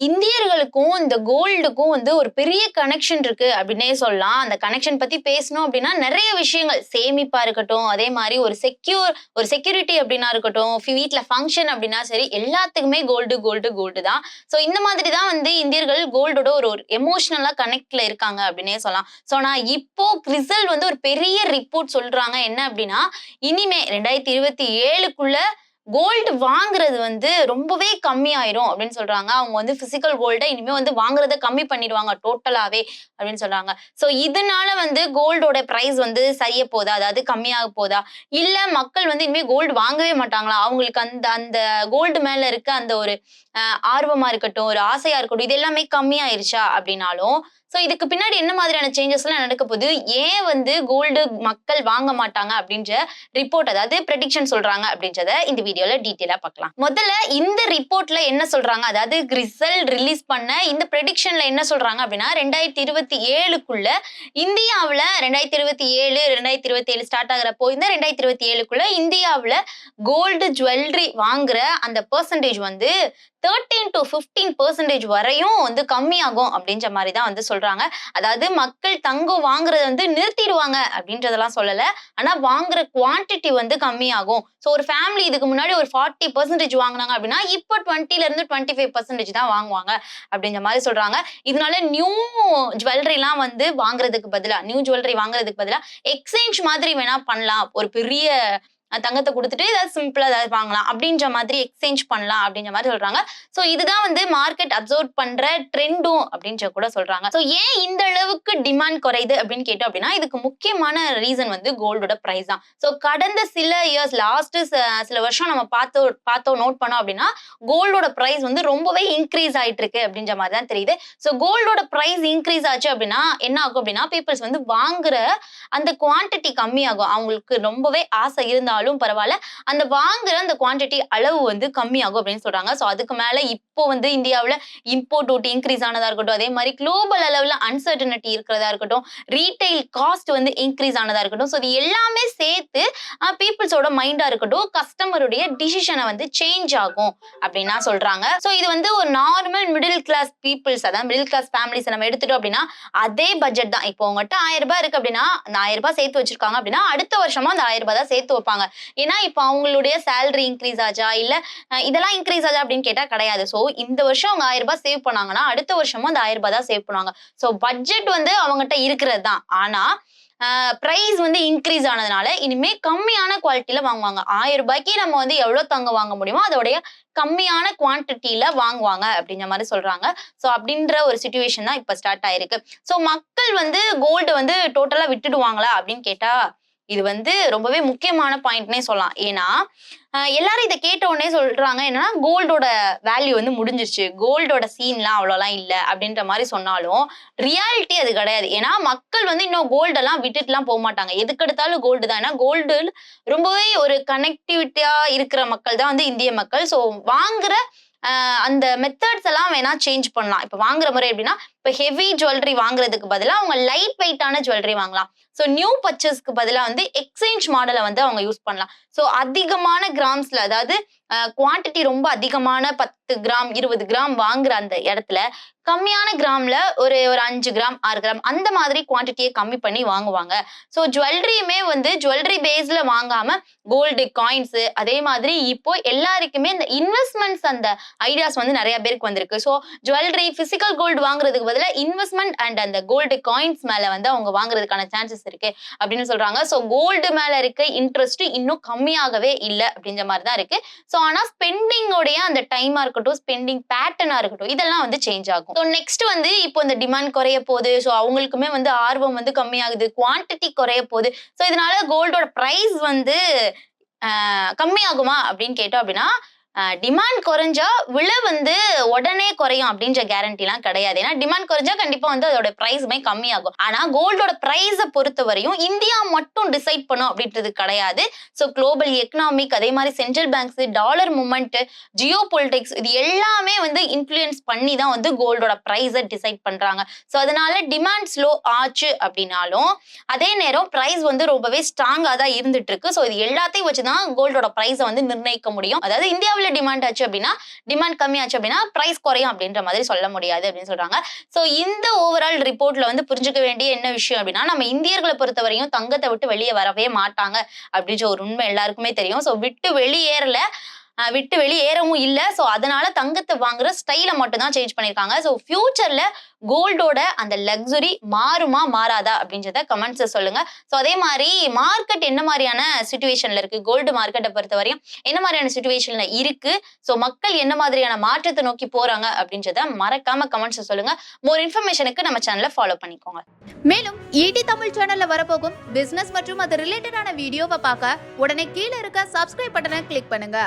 இந்தியர்களுக்கும் இந்த கோல்டுக்கும் வந்து ஒரு பெரிய கனெக்ஷன் இருக்கு அப்படின்னே சொல்லலாம். அந்த கனெக்ஷன் பத்தி பேசணும் அப்படின்னா நிறைய விஷயங்கள் சேமிப்பா இருக்கட்டும், அதே மாதிரி ஒரு செக்யூரிட்டி அப்படின்னா இருக்கட்டும், வீட்ல ஃபங்க்ஷன் அப்படின்னா சரி, எல்லாத்துக்குமே கோல்டு கோல்டு கோல்டு தான். ஸோ இந்த மாதிரி தான் வந்து இந்தியர்கள் கோல்டோட ஒரு ஒரு எமோஷனலா கனெக்ட்ல இருக்காங்க அப்படின்னே சொல்லலாம். ஸோ நான் இப்போ ரிசல்ட் வந்து ஒரு பெரிய ரிப்போர்ட் சொல்றாங்க. என்ன அப்படின்னா, இனிமே 2027க்குள்ள கோல்டு வாங்குறது வந்து ரொம்பவே கம்மியாயிரும் அப்படின்னு சொல்றாங்க. அவங்க வந்து பிசிக்கல் கோல்ட இனிமே வந்து வாங்குறத கம்மி பண்ணிடுவாங்க டோட்டலாவே அப்படின்னு சொல்றாங்க. சோ இதனால வந்து கோல்டோட பிரைஸ் வந்து சரிய போதா? அதாவது கம்மியாக போதா? இல்ல மக்கள் வந்து இனிமே கோல்டு வாங்கவே மாட்டாங்களா? அவங்களுக்கு அந்த அந்த கோல்டு மேல இருக்க அந்த ஒரு ஆர்வமா இருக்கட்டும், ஒரு ஆசையா இருக்கட்டும், இது எல்லாமே கம்மியாயிருச்சா அப்படின்னாலும், சோ இதுக்கு பின்னாடி என்ன மாதிரியான சேஞ்சஸ் எல்லாம் நடக்க போகுது? ஏன் வந்து கோல்டு மக்கள் வாங்க மாட்டாங்க அப்படின்ற ரிப்போர்ட், அதாவது பிரெடிக்ஷன் சொல்றாங்க அப்படின்றத இந்த வீடியோல டீடைலா பார்க்கலாம். முதல்ல இந்த ரிப்போர்ட்ல என்ன சொல்றாங்க, அதாவது ரிசல்ட் ரிலீஸ் பண்ண இந்த பிரெடிக்ஷன்ல என்ன சொல்றாங்க அப்படின்னா, 2027க்குள்ள இந்தியாவுல 2027 ஸ்டார்ட் ஆகுறப்போ இந்த 2027க்குள்ள இந்தியாவுல கோல்டு ஜுவல்லரி வாங்குற அந்த பெர்சன்டேஜ் வந்து 13 to 15% வரையும் வந்து கம்மியாகும் அப்படின்ற மாதிரி தான் வந்து சொல்றாங்க. அதாவது மக்கள் தங்கம் வாங்குறத வந்து நிறுத்திடுவாங்க அப்படின்றதெல்லாம் சொல்லல. ஆனா வாங்குற குவான்டிட்டி வந்து கம்மியாகும். சோ ஒரு ஃபேமிலி இதுக்கு முன்னாடி ஒரு 40% வாங்குனாங்க அப்படின்னா இப்போ 20ல இருந்து 25% தான் வாங்குவாங்க அப்படின்ற மாதிரி சொல்றாங்க. இதனால நியூ ஜுவல்லரிலாம் வந்து வாங்குறதுக்கு பதிலா எக்ஸ்சேஞ்ச் மாதிரி வேணா பண்ணலாம். ஒரு பெரிய தங்கத்தை கொடுத்துட்டு ஏதாவது சிம்பிளா ஏதாவது வாங்கலாம் அப்படின்ற மாதிரி எக்ஸ்சேஞ்ச் பண்ணலாம் அப்படின்ற மாதிரி சொல்றாங்க. சோ இதுதான் வந்து மார்க்கெட் அப்சர்வ் பண்ற ட்ரெண்டும் அப்படின்ற கூட சொல்றாங்க. சோ ஏன் இந்த அளவுக்கு டிமாண்ட் குறையுது அப்படின்னு கேட்டோம் அப்படின்னா, இதுக்கு முக்கியமான ரீசன் வந்து கோல்டோட பிரைஸ் தான். சோ கடந்த சில இயர்ஸ் சில வருஷம் நம்ம பார்த்தோம் நோட் பண்ணோம் அப்படின்னா, கோல்டோட பிரைஸ் வந்து ரொம்பவே இன்க்ரீஸ் ஆயிட்டு இருக்கு அப்படின்ற மாதிரி தான் தெரியுது. சோ கோல்டோட பிரைஸ் இன்க்ரீஸ் ஆச்சு அப்படின்னா என்ன ஆகும் அப்படின்னா, பீப்புள்ஸ் வந்து வாங்குற அந்த குவான்டிட்டி கம்மியாகும். அவங்களுக்கு ரொம்பவே ஆசை இருந்தாலும் பரவாயில்ல, அந்த வாங்குற அந்த குவான்டிட்டி அளவு வந்து கம்மியாகும் அப்படின்னு சொல்றாங்க. சோ அதுக்கு மேல இப்போ வந்து இந்தியாவுல இம்போர்ட் டியூட்டி இன்க்ரீஸ் ஆனதா இருக்கட்டும், அதே மாதிரி குளோபல் அளவுல அன்சர்டனிட்டி இருக்கிறதா இருக்கட்டும், ரீட்டைல் காஸ்ட் வந்து இன்க்ரீஸ் ஆனதா இருக்கட்டும், சோ இது எல்லாமே சேர்த்து பீப்புள்ஸோட மைண்டா இருக்கட்டும், கஸ்டமருடைய டிசிஷனை வந்து சேஞ்ச் ஆகும் அப்படின்னா சொல்றாங்க. சோ இது வந்து ஒரு நார்மல் மிடில் கிளாஸ் பீப்புள்ஸ், அதாவது மிடில் கிளாஸ் ஃபேமிலிஸ் நம்ம எடுத்துட்டோம் அப்படின்னா அதே பட்ஜெட் தான். இப்போ உங்ககிட்ட 1000 ரூபாய் இருக்கு அப்படின்னா, அந்த 1000 ரூபாய் சேர்த்து வச்சிருக்காங்க அப்படின்னா அடுத்த வருஷமா அந்த 1000 ரூபாய் தான் சேர்த்து வைப்பாங்க. ஏன்னா இப்ப அவங்களுடைய சேலரி இன்க்ரீஸ் ஆச்சா இல்ல இதெல்லாம் இன்க்ரீஸ் ஆச்சா அப்படின்னு கேட்டா கிடையாது. சோ இந்த வருஷம் அவங்க 1000 ரூபாய் சேவ் பண்ணாங்கன்னா அடுத்த வருஷமும் அந்த 1000 ரூபாய் தான் சேவ் பண்ணுவாங்க. சோ பட்ஜெட் வந்து அவங்ககிட்ட இருக்கிறது தான். ஆனா பிரைஸ் வந்து இன்க்ரீஸ் ஆனதுனால இனிமே கம்மியான குவாலிட்டியில வாங்குவாங்க. 1000 ரூபாய்க்கு நம்ம வந்து எவ்வளவு தங்கம் வாங்க முடியுமோ அதோடைய கம்மியான குவான்டிட்டியில வாங்குவாங்க அப்படின்ற மாதிரி சொல்றாங்க. சோ அப்படின்ற ஒரு சிச்சுவேஷன் தான் இப்ப ஸ்டார்ட் ஆயிருக்கு. சோ மக்கள் வந்து கோல்டு வந்து டோட்டலா விட்டுடுவாங்களா அப்படின்னு கேட்டா, இது வந்து ரொம்பவே முக்கியமான பாயிண்ட்னே சொல்லலாம். ஏன்னா எல்லாரும் இதை கேட்ட உடனே சொல்றாங்க என்னன்னா, கோல்டோட வேல்யூ வந்து முடிஞ்சிருச்சு, கோல்டோட சீன்லாம் அவ்வளோலாம் இல்லை அப்படின்ற மாதிரி சொன்னாலும் ரியாலிட்டி அது கிடையாது. ஏன்னா மக்கள் வந்து இன்னும் கோல்டெல்லாம் விட்டுட்டுலாம் போக மாட்டாங்க. எதுக்கு எடுத்தாலும் கோல்டு தான். ஏன்னா கோல்டு ரொம்பவே ஒரு கனெக்டிவிட்டியா இருக்கிற மக்கள் தான் வந்து இந்திய மக்கள். ஸோ வாங்குற அந்த மெத்தட்ஸ் எல்லாம் வேணா சேஞ்ச் பண்ணலாம். இப்ப வாங்குற முறை எப்படின்னா, இப்ப ஹெவி ஜுவல்லரி வாங்குறதுக்கு பதிலா அவங்க லைட் வெயிட்டான ஜுவல்லரி வாங்கலாம். சோ நியூ பர்ச்சேஸ்க்கு பதிலா வந்து எக்ஸ்சேஞ்ச் மாடலை வந்து அவங்க யூஸ் பண்ணலாம். சோ அதிகமான கிராம்ஸ்ல, அதாவது குவான்டிட்டி ரொம்ப அதிகமான 10 கிராம் 20 கிராம் வாங்குற அந்த இடத்துல கம்மியான கிராம்ல ஒரு 5 கிராம் 6 கிராம் அந்த மாதிரி குவான்டிட்டியை கம்மி பண்ணி வாங்குவாங்க. சோ ஜுவல்லரியுமே வந்து ஜுவல்லரி பேஸ்ல வாங்காம கோல்டு காயின்ஸ், அதே மாதிரி இப்போ எல்லாருக்குமே இந்த இன்வெஸ்ட்மெண்ட்ஸ் அந்த ஐடியாஸ் வந்து நிறைய பேருக்கு வந்திருக்கு. சோ ஜுவல்லரி பிசிக்கல் கோல்டு வாங்குறதுக்கு பதிலா இன்வெஸ்ட்மெண்ட் அண்ட் அந்த கோல்டு காயின்ஸ் மேல வந்து அவங்க வாங்குறதுக்கான சான்சஸ் இருக்கு அப்படின்னு சொல்றாங்க. சோ கோல்டு மேல இருக்க இன்ட்ரெஸ்ட் இன்னும் கம்மியாகவே இல்லை அப்படின்ற மாதிரி தான் இருக்கு. சோ ஆனா ஸ்பெண்டிங்கோடைய அந்த டைமா இருக்கட்டும், ஸ்பெண்டிங் பேட்டர்னா இருக்கட்டும், இதெல்லாம் வந்து சேஞ்ச் ஆகும். ஸோ நெக்ஸ்ட் வந்து இப்போ இந்த டிமாண்ட் குறைய போகுது. ஸோ அவங்களுக்குமே வந்து ஆர்வம் வந்து கம்மியாகுது, குவான்டிட்டி குறைய போகுது. ஸோ இதனால கோல்டோட பிரைஸ் வந்து கம்மியாகுமா அப்படின்னு கேட்டோம் அப்படின்னா, டிமாண்ட் குறைஞ்சா விலை வந்து உடனே குறையும் அப்படின்ற கேரண்டி எல்லாம் கிடையாது. ஏன்னா டிமாண்ட் குறைஞ்சா கண்டிப்பா வந்து அதோட பிரைஸுமே கம்மியாகும். ஆனா கோல்டோட பிரைஸை பொறுத்த வரையும் இந்தியா மட்டும் டிசைட் பண்ணும் அப்படின்றது கிடையாது. ஸோ குளோபல் எக்கனாமிக், அதே மாதிரி central banks, dollar movement, Jio politics, இது எல்லாமே வந்து இன்ஃப்ளூயன்ஸ் பண்ணி தான் வந்து கோல்டோட பிரைஸை டிசைட் பண்றாங்க. ஸோ அதனால டிமாண்ட் ஸ்லோ ஆச்சு அப்படின்னாலும் அதே நேரம் பிரைஸ் வந்து ரொம்பவே ஸ்ட்ராங்கா தான் இருந்துட்டு இருக்கு. ஸோ இது எல்லாத்தையும் வச்சுதான் கோல்டோட பிரைஸை வந்து நிர்ணயிக்க முடியும். அதாவது இந்தியாவில் ஓவர் டிமாண்ட் ஆச்சு அப்படின்னா, டிமாண்ட் கம்மியாச்சு அப்படின்னா பிரைஸ் குறையும் அப்படின்ற மாதிரி சொல்ல முடியாது அப்படின்னு சொல்றாங்க. சோ இந்த ஓவரால் ரிப்போர்ட்ல வந்து புரிஞ்சுக்க வேண்டிய என்ன விஷயம் அப்படின்னா, நம்ம இந்தியர்களை பொறுத்தவரையும் தங்கத்தை விட்டு வெளியே வரவே மாட்டாங்க அப்படின்ற ஒரு உண்மை எல்லாருக்குமே தெரியும். சோ விட்டு வெளியேறவும் இல்ல. சோ அதனால தங்கத்தை வாங்குற ஸ்டைல மட்டும் தான் சேஞ்ச் பண்ணிருக்காங்க. சோ ஃபியூச்சர்ல கோல்டோட அந்த லக்ஸுரி மாறுமா மாறாதா அப்படின்றத கமெண்ட்ஸ்ல சொல்லுங்க. சோ அதே மாதிரி மார்க்கெட் என்ன மாதிரியான சிச்சுவேஷன்ல இருக்கு, கோல்டு மார்க்கெட்டை பொறுத்தவரையும் என்ன மாதிரியான சிச்சுவேஷன்ல இருக்கு, சோ மக்கள் என்ன மாதிரியான மாற்றத்தை நோக்கி போறாங்க அப்படின்றத மறக்காம கமெண்ட்ஸ்ல சொல்லுங்க. மோர் இன்ஃபர்மேஷனுக்கு நம்ம சேனலை ஃபாலோ பண்ணிக்கோங்க. மேலும் ஈடி தமிழ் சேனல்ல வரப்போகும் பிசினஸ் மற்றும் அது ரிலேட்டடான வீடியோவை பார்க்க உடனே கீழே இருக்க சப்ஸ்கிரைப் பட்டனை கிளிக் பண்ணுங்க.